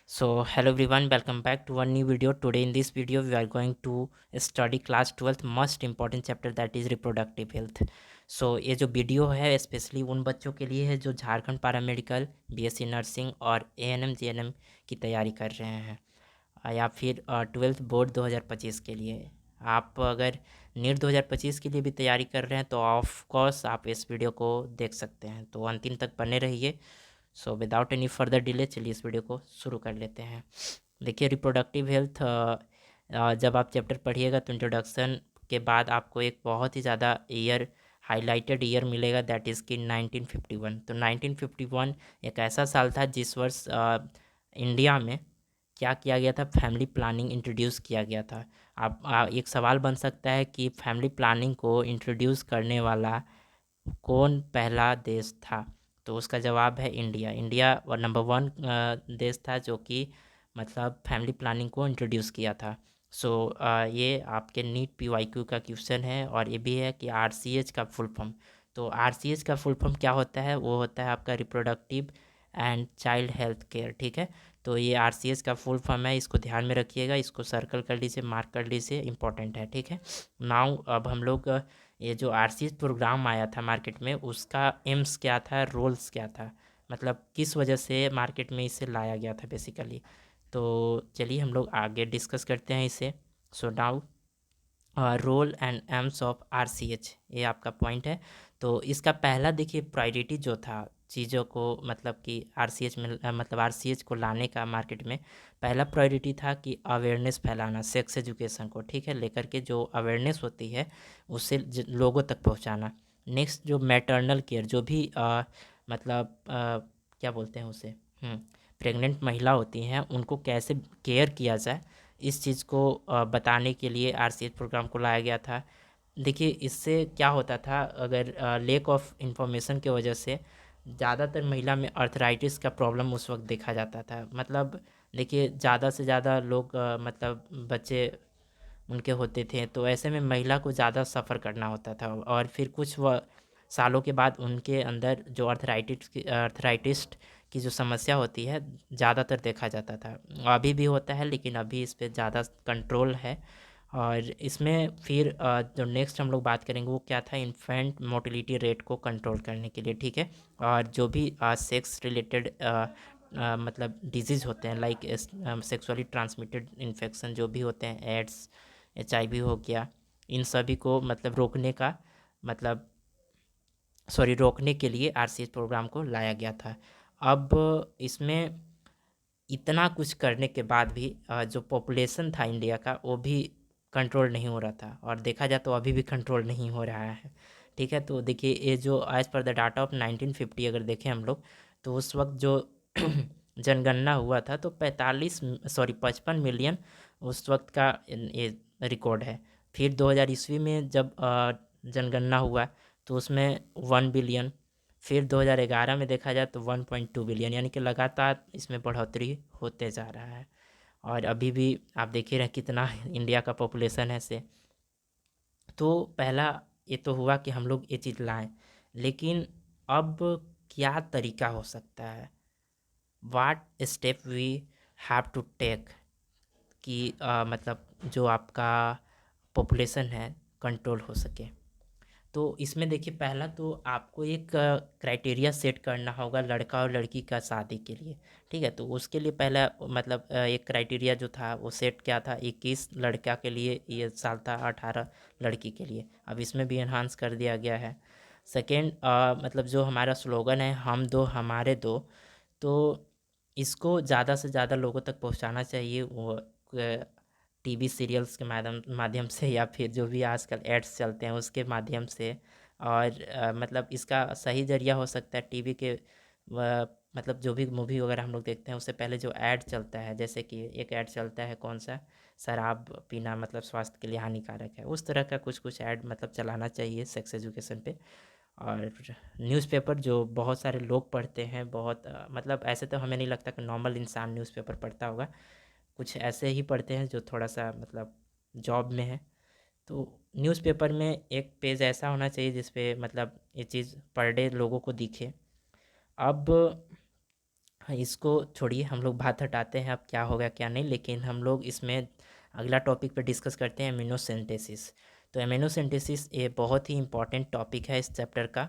So hello everyone, welcome back to one new video. Today in this video we are going to study class 12th most important chapter that is reproductive health. So ये जो video है specially उन बच्चों के लिए है जो Jharkhand paramedical, BSc nursing और एएनएम जीएनएम की तैयारी कर रहे हैं या फिर 12th बोर्ड 2025 के लिए। आप अगर नीट 2025 के लिए भी तैयारी कर रहे हैं तो ऑफ कोर्स आप इस वीडियो को देख सकते हैं, तो अंतिम तक बने रहिए। So without any further delay चलिए इस वीडियो को शुरू कर लेते हैं। देखिए रिप्रोडक्टिव हेल्थ, जब आप चैप्टर पढ़िएगा तो इंट्रोडक्शन के बाद आपको एक बहुत ही ज़्यादा ईयर हाईलाइटेड ईयर मिलेगा, दैट इज़ कि 1951। तो 1951 एक ऐसा साल था जिस वर्ष इंडिया में क्या किया गया था, फैमिली प्लानिंग इंट्रोड्यूस किया गया था। आप एक सवाल बन सकता है कि फैमिली प्लानिंग को इंट्रोड्यूस करने वाला कौन पहला देश था? तो उसका जवाब है इंडिया। इंडिया और नंबर 1 देश था जो कि मतलब फैमिली प्लानिंग को इंट्रोड्यूस किया था। सो ये आपके नीट पीवाईक्यू का क्वेश्चन है और ये भी है कि आरसीएच का फुल फॉर्म। तो आरसीएच का फुल फॉर्म क्या होता है? वो होता है आपका reproductive and child health care, ठीक है। तो ये आरसीएच का फुल फॉर्म है, इसको ध्यान में रखिएगा, इसको सर्कल कर लीजिए, मार्क कर लीजिए, इंपॉर्टेंट है, ठीक है। नाउ अब हम लोग ये जो आरसीएस प्रोग्राम आया था मार्केट में, उसका एम्स क्या था, रोल्स क्या था, मतलब किस वजह से मार्केट में इसे लाया गया था बेसिकली। तो चलिए हम लोग आगे डिस्कस करते हैं इसे। So now role and aims of RCH, ये आपका पॉइंट है। तो इसका पहला देखिए प्रायोरिटी जो था चीज़ों को, मतलब कि आरसीएच में मतलब आरसीएच को लाने का मार्केट में पहला प्रायोरिटी था कि अवेयरनेस फैलाना, सेक्स एजुकेशन को, ठीक है, लेकर के जो अवेयरनेस होती है उससे लोगों तक पहुंचाना। नेक्स्ट जो मैटरनल केयर, जो भी मतलब क्या बोलते हैं उसे, प्रेग्नेंट महिला होती हैं उनको कैसे केयर किया जाए, इस चीज़ को बताने के लिए आरसीएच प्रोग्राम को लाया गया था। देखिए इससे क्या होता था, अगर लेक ऑफ इंफॉर्मेशन की वजह से ज़्यादातर महिला में अर्थराइटिस का प्रॉब्लम उस वक्त देखा जाता था। मतलब देखिए ज़्यादा से ज़्यादा लोग मतलब बच्चे उनके होते थे, तो ऐसे में महिला को ज़्यादा सफ़र करना होता था और फिर कुछ सालों के बाद उनके अंदर जो अर्थराइटिस की जो समस्या होती है ज़्यादातर देखा जाता था। अभी भी होता है लेकिन अभी इस पे ज़्यादा कंट्रोल है। और इसमें फिर जो नेक्स्ट हम लोग बात करेंगे वो क्या था, इन्फेंट मोटिलिटी रेट को कंट्रोल करने के लिए, ठीक है। और जो भी सेक्स रिलेटेड मतलब डिजीज़ होते हैं, लाइक सेक्सुअली ट्रांसमिटेड इन्फेक्शन जो भी होते हैं, एड्स, एचआईवी हो गया, इन सभी को मतलब रोकने का मतलब रोकने के लिए आरसीएच प्रोग्राम को लाया गया था। अब इसमें इतना कुछ करने के बाद भी जो पॉपुलेशन था इंडिया का वो भी कंट्रोल नहीं हो रहा था, और देखा जाए तो अभी भी कंट्रोल नहीं हो रहा है, ठीक है। तो देखिए ये जो as per the data of 1950 अगर देखें हम लोग, तो उस वक्त जो जनगणना हुआ था तो 55 मिलियन उस वक्त का ये रिकॉर्ड है। फिर 2000 ईस्वी में जब जनगणना हुआ तो उसमें 1 बिलियन, फिर 2011 में देखा जाए तो 1.2 बिलियन, यानी कि लगातार इसमें बढ़ोतरी होते जा रहा है। और अभी भी आप देख ही रहे हैं कितना इंडिया का पॉपुलेशन है से। तो पहला ये तो हुआ कि हम लोग ये चीज़ लाएं, लेकिन अब क्या तरीका हो सकता है, what step we have to take कि मतलब जो आपका पॉपुलेशन है कंट्रोल हो सके। तो इसमें देखिए पहला तो आपको एक क्राइटेरिया सेट करना होगा लड़का और लड़की का शादी के लिए, ठीक है। तो उसके लिए पहला मतलब एक क्राइटेरिया जो था वो सेट क्या था, 21 लड़का के लिए ये साल था, 18 लड़की के लिए। अब इसमें भी इन्हांस कर दिया गया है। सेकेंड मतलब जो हमारा स्लोगन है, हम दो हमारे दो, तो इसको ज़्यादा से ज़्यादा लोगों तक पहुंचाना चाहिए, वो टीवी सीरियल्स के माध्यम से या फिर जो भी आजकल एड्स चलते हैं उसके माध्यम से। और मतलब इसका सही ज़रिया हो सकता है टीवी के मतलब जो भी मूवी वगैरह हम लोग देखते हैं उससे पहले जो ऐड चलता है, जैसे कि एक ऐड चलता है कौन सा, शराब पीना मतलब स्वास्थ्य के लिए हानिकारक है, उस तरह का कुछ कुछ ऐड मतलब चलाना चाहिए सेक्स एजुकेशन पे। और न्यूज़पेपर जो बहुत सारे लोग पढ़ते हैं, बहुत मतलब ऐसे तो हमें नहीं लगता कि नॉर्मल इंसान न्यूज़पेपर पढ़ता होगा, कुछ ऐसे ही पढ़ते हैं जो थोड़ा सा मतलब जॉब में है। तो न्यूज़पेपर में एक पेज ऐसा होना चाहिए जिस पे मतलब ये चीज़ पर डे लोगों को दिखे। अब हाँ, इसको छोड़िए, हम लोग बात हटाते हैं अब क्या होगा क्या नहीं, लेकिन हम लोग इसमें अगला टॉपिक पे डिस्कस करते हैं एमिनोसेंटेसिस। तो एमिनोसेंटेसिस ये बहुत ही इंपॉर्टेंट टॉपिक है इस चैप्टर का।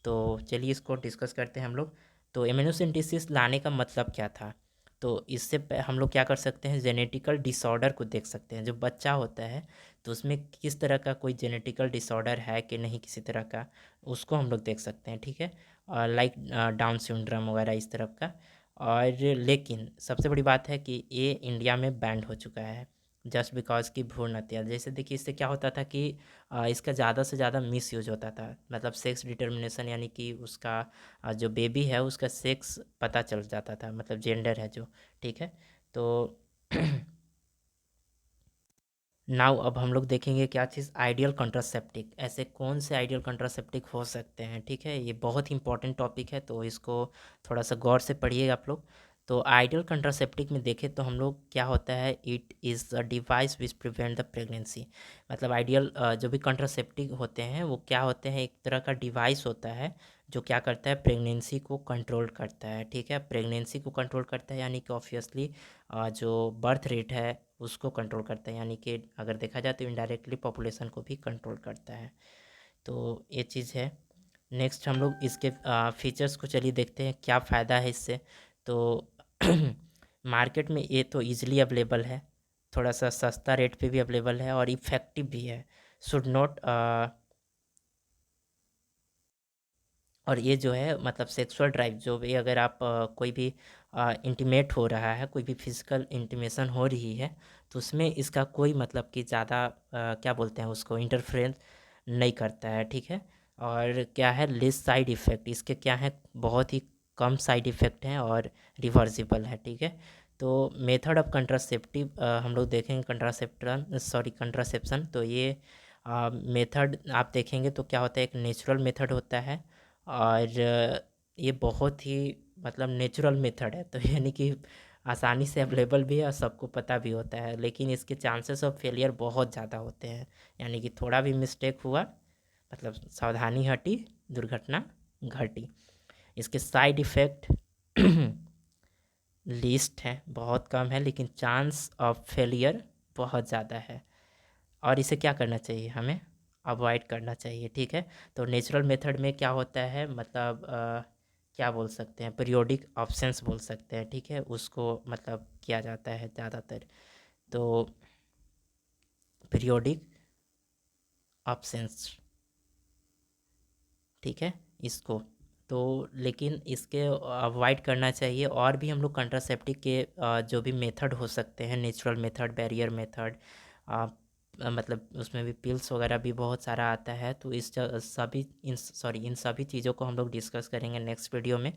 तो चलिए इसको डिस्कस करते हैं हम लोग। तो एमिनोसेंटेसिस लाने का मतलब क्या था? तो इससे हम लोग क्या कर सकते हैं, जेनेटिकल डिसऑर्डर को देख सकते हैं। जो बच्चा होता है तो उसमें किस तरह का कोई जेनेटिकल डिसऑर्डर है कि नहीं किसी तरह का, उसको हम लोग देख सकते हैं, ठीक है। लाइक डाउन सिंड्रोम वगैरह इस तरह का। और लेकिन सबसे बड़ी बात है कि ये इंडिया में बैंड हो चुका है जस्ट बिकॉज की भ्रूण हत्या। जैसे देखिए, इससे क्या होता था कि इसका ज़्यादा से ज़्यादा मिस यूज होता था, मतलब सेक्स डिटर्मिनेशन, यानी कि उसका जो बेबी है उसका सेक्स पता चल जाता था, मतलब जेंडर है जो, ठीक है। तो नाउ अब हम लोग देखेंगे क्या चीज़, आइडियल कंट्रासेप्टिक। ऐसे कौन से आइडियल कंट्रासेप्टिक हो सकते हैं, ठीक है। ये बहुत ही इंपॉर्टेंट टॉपिक है, तो इसको थोड़ा सा गौर से पढ़िएगा आप लोग। तो आइडियल कंट्रासेप्टिक में देखें तो हम लोग क्या होता है, it is a device which prevent the pregnancy. मतलब आइडियल जो भी कंट्रासेप्टिक होते हैं वो क्या होते हैं, एक तरह का डिवाइस होता है जो क्या करता है, प्रेगनेंसी को कंट्रोल करता है, ठीक है। प्रेगनेंसी को कंट्रोल करता है यानी कि ऑब्वियसली जो बर्थ रेट है उसको कंट्रोल करता है, यानी कि अगर देखा जाए तो इनडायरेक्टली पॉपुलेशन को भी कंट्रोल करता है। तो ये चीज़ है। नेक्स्ट हम लोग इसके फीचर्स को चलिए देखते हैं, क्या फ़ायदा है इससे। तो मार्केट में ये तो ईजिली अवेलेबल है, थोड़ा सा सस्ता रेट पे भी अवेलेबल है और इफ़ेक्टिव भी है। शुड नॉट और ये जो है मतलब सेक्सुअल ड्राइव जो भी, अगर आप कोई भी इंटीमेट हो रहा है, कोई भी फिजिकल इंटीमेशन हो रही है, तो उसमें इसका कोई मतलब कि ज़्यादा क्या बोलते हैं उसको, इंटरफेरेंस नहीं करता है, ठीक है। और क्या है, लेस साइड इफ़ेक्ट इसके क्या है, बहुत ही कम साइड इफ़ेक्ट हैं और रिवर्सिबल है, ठीक है। तो मेथड ऑफ कंट्रासेप्टिव हम लोग देखेंगे, कंट्रासेप्शन। तो ये मेथड आप देखेंगे तो क्या होता है, एक नेचुरल मेथड होता है और ये बहुत ही मतलब नेचुरल मेथड है, तो यानी कि आसानी से अवेलेबल भी है और सबको पता भी होता है, लेकिन इसके चांसेस ऑफ फेलियर बहुत ज़्यादा होते हैं। यानी कि थोड़ा भी मिस्टेक हुआ, मतलब सावधानी हटी, दुर्घटना घटी। इसके साइड इफ़ेक्ट लीस्ट है, बहुत कम है, लेकिन चांस ऑफ फेलियर बहुत ज़्यादा है। और इसे क्या करना चाहिए, हमें अवॉइड करना चाहिए, ठीक है। तो नेचुरल मेथड में क्या होता है, मतलब क्या बोल सकते हैं, पीरियोडिक ऑप्शंस बोल सकते हैं, ठीक है, उसको मतलब किया जाता है ज़्यादातर। तो पीरियोडिक ऑप्शंस, ठीक है, इसको तो, लेकिन इसके अवॉइड करना चाहिए। और भी हम लोग कंट्रासेप्टिव के जो भी मेथड हो सकते हैं, नेचुरल मेथड, बैरियर मेथड, मतलब उसमें भी पिल्स वगैरह भी बहुत सारा आता है। तो इन सभी चीज़ों को हम लोग डिस्कस करेंगे नेक्स्ट वीडियो में।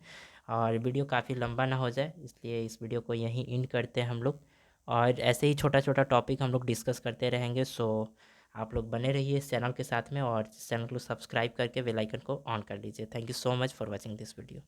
और वीडियो काफ़ी लंबा ना हो जाए, इसलिए इस वीडियो को यहीं एंड करते हैं हम लोग। और ऐसे ही छोटा छोटा टॉपिक हम लोग डिस्कस करते रहेंगे। सो आप लोग बने रहिए इस चैनल के साथ में, और इस चैनल को सब्सक्राइब करके बेल आइकन को ऑन कर लीजिए। Thank you so much for watching this video.